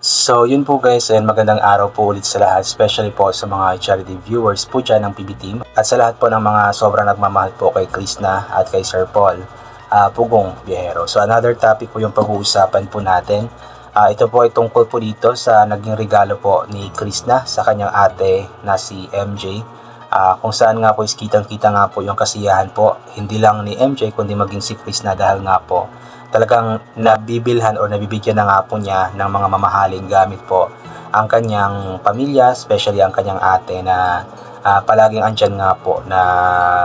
So yun po guys, and magandang araw po ulit sa lahat, especially po sa mga charity viewers po dyan ng PB Team at sa lahat po ng mga sobrang nagmamahal po kay Krishna at kay Sir Paul Pugong Biyahero. So another topic po yung pag-uusapan po natin. Ito po ay tungkol po dito sa naging regalo po ni Krishna sa kanyang ate na si MJ. Kung saan nga po is kitang-kita nga po yung kasiyahan po, hindi lang ni MJ kundi maging si Krishna dahil nga po talagang nabibilhan o nabibigyan na nga po niya ng mga mamahaling gamit po ang kanyang pamilya, especially ang kanyang ate na palaging andyan nga po na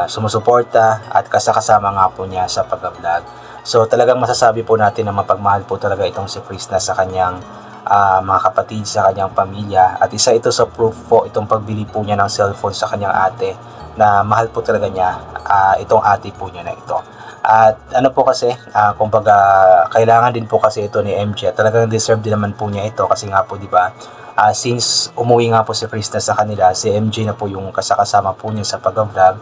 sumusuporta at kasama nga po niya sa pag-vlog. So talagang masasabi po natin na mapagmahal po talaga itong si Krishna sa kanyang mga kapatid, sa kanyang pamilya, at isa ito sa proof po itong pagbili po niya ng cellphone sa kanyang ate na mahal po talaga niya itong ate po niya na ito. At ano po kasi, kumbaga kailangan din po kasi ito ni MJ. Talagang deserve din naman po niya ito kasi nga po 'di ba? Since umuwi nga po si Krishna sa kanila, si MJ na po yung kasama po niya sa pag-vlog.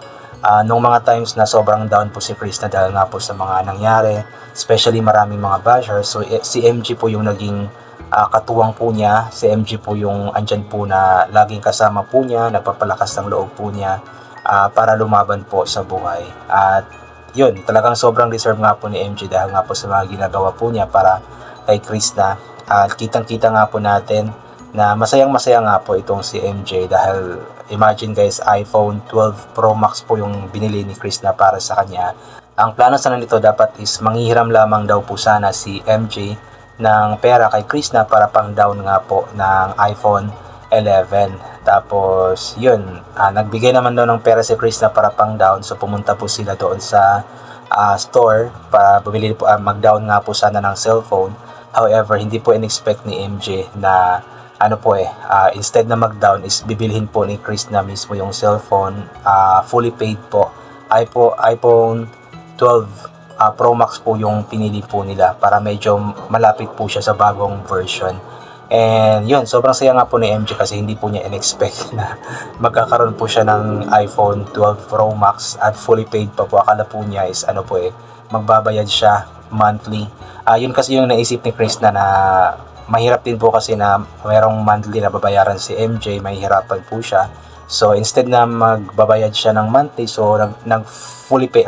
Nung mga times na sobrang down po si Krishna dahil nga po sa mga nangyari, especially maraming mga bashers. So si MJ po yung naging katuwang po niya. Si MJ po yung andyan po na laging kasama po niya, nagpapalakas ng loob po niya para lumaban po sa buhay. At yun, talagang sobrang deserve nga po ni MJ dahil nga po sa mga ginagawa po niya para kay Krishna. At kitang-kita nga po natin na masayang-masaya nga po itong si MJ dahil imagine guys, iPhone 12 Pro Max po yung binili ni Krishna para sa kanya. Ang plano sana nito dapat is manghihiram lamang daw po sana si MJ ng pera kay Krishna para pang down nga po ng iPhone 11. Tapos yun, nagbigay naman daw ng pera si Krishna para pang down. So pumunta po sila doon sa store para bumili po, mag-down nga po sana ng cellphone. However, hindi po in-expect ni MJ na instead na mag-down is bibilhin po ni Krishna mismo yung cellphone, fully paid po. iPhone 12 Pro Max po yung pinili po nila para medyo malapit po siya sa bagong version. And yun, sobrang saya nga po ni MJ kasi hindi po niya in-expect na magkakaroon po siya ng iPhone 12 Pro Max at fully paid pa po. Akala po niya is magbabayad siya monthly. Yun kasi yung naisip ni Krishna na mahirap din po kasi na mayroong monthly na babayaran si MJ, mahihirapan po siya. So instead na magbabayad siya ng monthly, so nag fully pay,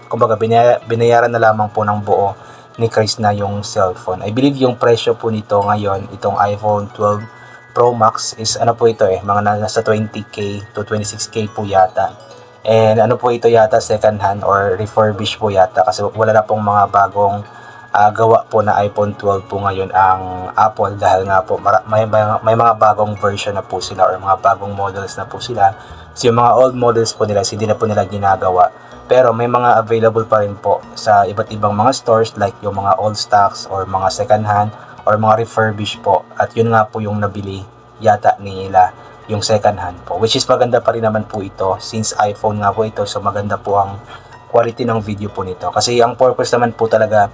kumbaga binayaran na lamang po ng buo ni Krishna yung cellphone. I believe yung presyo po nito ngayon, itong iPhone 12 Pro Max is mga nasa 20k to 26k po yata. And po ito yata second hand or refurbished po yata kasi wala na pong mga bagong gawa po na iPhone 12 po ngayon ang Apple dahil nga po may mga bagong version na po sila or mga bagong models na po sila. So yung mga old models po nila hindi na po nila ginagawa. Pero may mga available pa rin po sa iba't ibang mga stores like yung mga old stocks or mga second hand or mga refurbished po. At yun nga po yung nabili yata nila, yung second hand po. Which is maganda pa rin naman po ito since iPhone nga po ito. So maganda po ang quality ng video po nito. Kasi ang purpose naman po talaga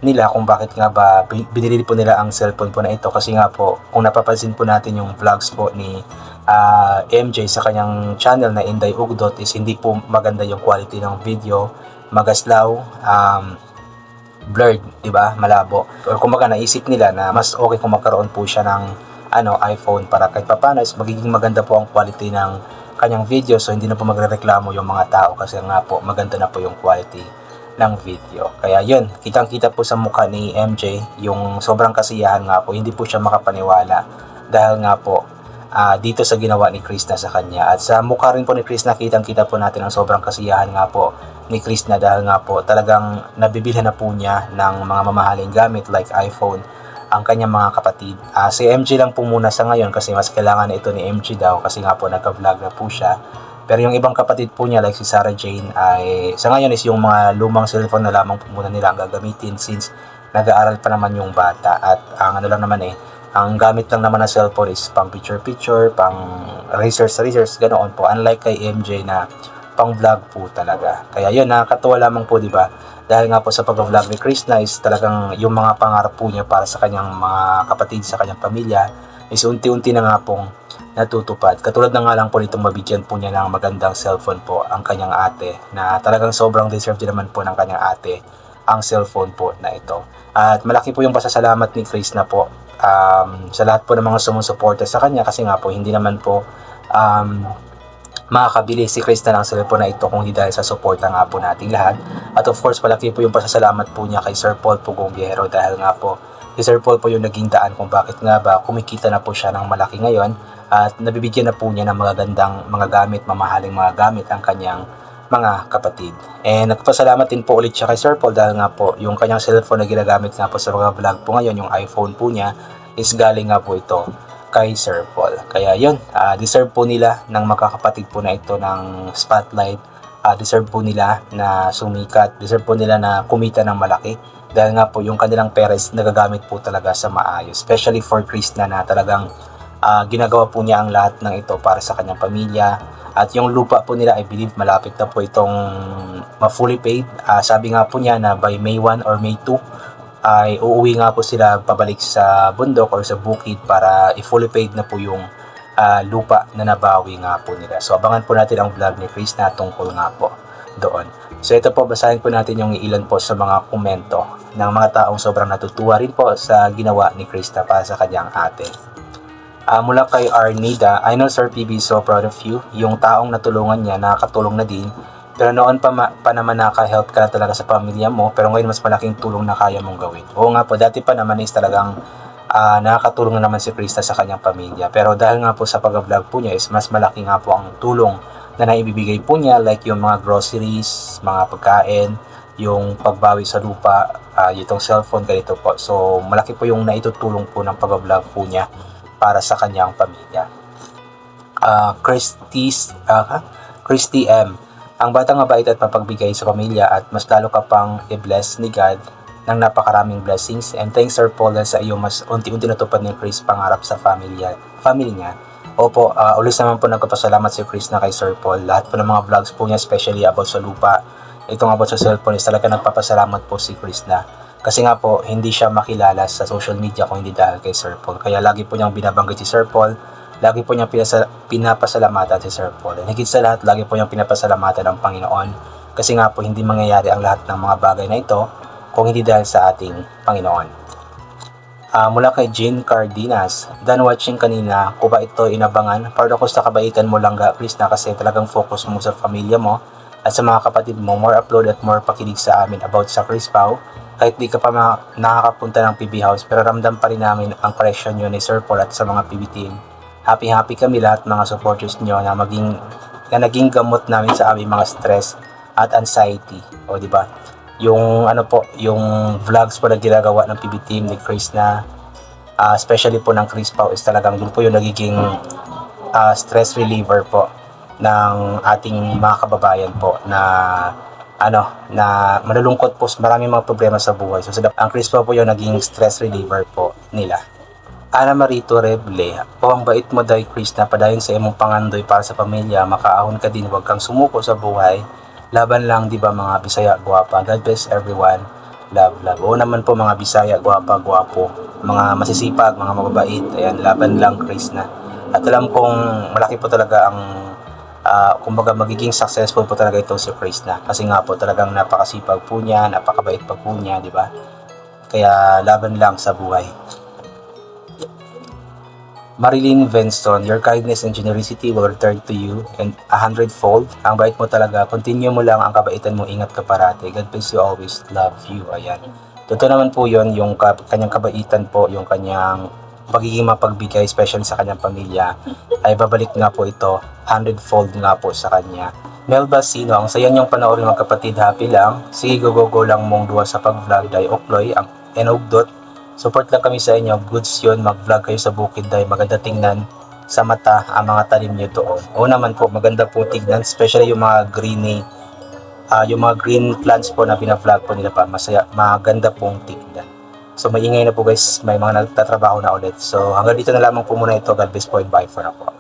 nila kung bakit nga ba binili po nila ang cellphone po na ito. Kasi nga po kung napapansin po natin yung vlogs po ni MJ sa kanyang channel na Inday Ugdot is hindi po maganda yung quality ng video, magaslaw, blurred, di ba? Malabo. Or kumbaga naisip nila na mas okay kung magkaroon po siya ng iPhone para kahit papaano is magiging maganda po ang quality ng kanyang video, so hindi na po magrereklamo yung mga tao kasi nga po maganda na po yung quality ng video. Kaya yun, kitang-kita po sa mukha ni MJ yung sobrang kasiyahan nga po, hindi po siya makapaniwala dahil nga po dito sa ginawa ni Krishna sa kanya. At sa mukha rin po ni Krishna, kitang-kita po natin ang sobrang kasiyahan nga po ni Krishna dahil nga po talagang nabibilhan na po niya ng mga mamahaling gamit like iPhone ang kanyang mga kapatid. Si MJ lang po muna sa ngayon kasi mas kailangan na ito ni MJ daw kasi nga po nagka-vlog na po siya. Pero yung ibang kapatid po niya like si Sarah Jane ay sa ngayon is yung mga lumang cellphone na lamang po muna nila ang gagamitin since nag-aaral pa naman yung bata. At ang ang gamit lang naman ng cellphone is pang picture-picture, pang research, ganoon po. Unlike kay MJ na pang vlog po talaga. Kaya yun, nakakatuwa lamang po, di ba? Dahil nga po sa pag-vlog ni Krishna is talagang yung mga pangarap po niya para sa kanyang mga kapatid, sa kanyang pamilya is unti-unti na nga pong natutupad. Katulad na nga lang po nitong mabigyan po niya ng magandang cellphone po ang kanyang ate na talagang sobrang deserve din naman po ng kanyang ate ang cellphone po na ito. At malaki po yung pasasalamat ni Krishna po sa lahat po ng mga sumusuporta sa kanya, kasi nga po hindi naman po makakabili si Krista ng cellphone na ito kung hindi dahil sa suporta nga po nating lahat. At of course, malaki po yung pasasalamat po niya kay Sir Paul Pugong Biyahero, dahil nga po si Sir Paul po yung naging daan kung bakit nga ba kumikita na po siya ng malaki ngayon at nabibigyan na po niya ng mga gandang mga gamit, mamahaling mga gamit ang kanyang mga kapatid. And nagpasalamat din po ulit siya kay Sir Paul dahil nga po yung kanyang cellphone na ginagamit nga po sa mga vlog po ngayon, yung iPhone po niya, is galing nga po ito kay Sir Paul. Kaya yun, deserve po nila ng magkakapatid po na ito ng spotlight. Deserve po nila na sumikat, deserve po nila na kumita ng malaki dahil nga po yung kanilang pera is nagagamit po talaga sa maayos, especially for Krishna na talagang ginagawa po niya ang lahat ng ito para sa kanyang pamilya. At yung lupa po nila, I believe malapit na po itong ma-fully paid. Sabi nga po niya na by May 1 or May 2 ay uuwi nga po sila pabalik sa bundok or sa bukid para i-fully paid na po yung lupa na nabawi nga po nila. So abangan po natin ang vlog ni Chris na tungkol nga po doon. So ito po, basahin po natin yung ilan po sa mga komento ng mga taong sobrang natutuwa rin po sa ginawa ni Krista para sa kanyang ate. Mula kay Arnida, I know Sir PB is so proud of you. Yung taong natulungan niya, nakakatulong na din. Pero noon pa naman naka-help ka na talaga sa pamilya mo, pero ngayon mas malaking tulong na kaya mong gawin. Oo nga po, dati pa naman is talagang nakakatulong na naman si Krista sa kanyang pamilya. Pero dahil nga po sa pag-vlog po niya is mas malaki nga po ang tulong na naibibigay po niya, like yung mga groceries, mga pagkain, yung pagbawi sa lupa, itong cellphone, ganito po. So malaki po yung naitutulong po ng pag-vlog po niya para sa kanyang pamilya. Christy M. Ang batang mabait at mapagbigay sa pamilya at mas lalo ka pang i-bless ni God ng napakaraming blessings. And thanks Sir Paul sa iyo mas unti-unti natupad ni Chris pangarap sa family niya. Opo, ulit naman po nagpapasalamat si Chris na kay Sir Paul. Lahat po ng mga vlogs po niya, especially about sa lupa, itong about sa cellphone, is talaga nagpapasalamat po si Chris na. Kasi nga po, hindi siya makilala sa social media kung hindi dahil kay Sir Paul. Kaya lagi po niyang binabanggit si Sir Paul. Lagi po niyang pinapasalamatan si Sir Paul. And higit sa lahat, lagi po niyang pinapasalamatan ang Panginoon. Kasi nga po, hindi mangyayari ang lahat ng mga bagay na ito kung hindi dahil sa ating Panginoon. Mula kay Jean Cardenas, done watching kanina, ko ba ito inabangan? Para ko sa kabaitan mo lang please na, kasi talagang focus mo sa pamilya mo at sa mga kapatid mo. More upload at more pakinig sa amin about sa Chris Pao. Kahit di ka pa nakakapunta ng PB House, pero ramdam pa rin namin ang presyon nyo ni Sir Paul at sa mga PB team. Happy kami lahat mga supporters nyo na naging gamot namin sa aming mga stress at anxiety. O di ba? Yung yung vlogs po na ginagawa ng PB team ni Chris na especially po ng Chris Pao is talagang dun po yung nagiging stress reliever po ng ating mga kababayan po na na malulungkot po, maraming mga problema sa buhay. So ang Chris Pao po yung naging stress reliever po nila. Ana Marito Reble, ang bait mo dahil Chris na padayon sa imong pangandoy para sa pamilya, makaahon ka din, huwag kang sumuko sa buhay. Laban lang, di ba mga Bisaya, gwapa. God bless everyone. Love. Oo naman po mga Bisaya, gwapa, gwapo. Mga masisipag, mga mababait. Ayan, laban lang Chris na. At alam kong malaki po talaga ang kumbaga magiging successful po talaga ito si Chris na. Kasi nga po talagang napakasipag po niya, napakabait pa po niya, di ba? Kaya laban lang sa buhay. Marilyn Venston, your kindness and generosity will return to you and 100-fold. Ang bait mo talaga. Continue mo lang ang kabaitan mo. Ingat ka parati. God bless you always. Love you. Ayan. Totoo naman po yun. Yung kanyang kabaitan po, yung kanyang pagiging mapagbigay, especially sa kanyang pamilya, ay babalik nga po ito 100-fold nga po sa kanya. Melba Sino, ang saya niyong panoorin mga kapatid. Happy lang. Sige, go lang mong duwa sa pag-vlog. Dahil Okloy, ang Enogdot. Support lang kami sa inyo. Goods yun, mag-vlog kayo sa bukid dahil maganda tingnan sa mata ang mga talim nyo doon. Oo naman po, maganda po tingnan, especially yung mga yung mga green plants po na bina-vlog po nila pa. Maganda pong tingnan. So maingay na po guys, may mga nagtatrabaho na ulit. So hanggang dito na lamang po muna ito. God bless po and bye for now po.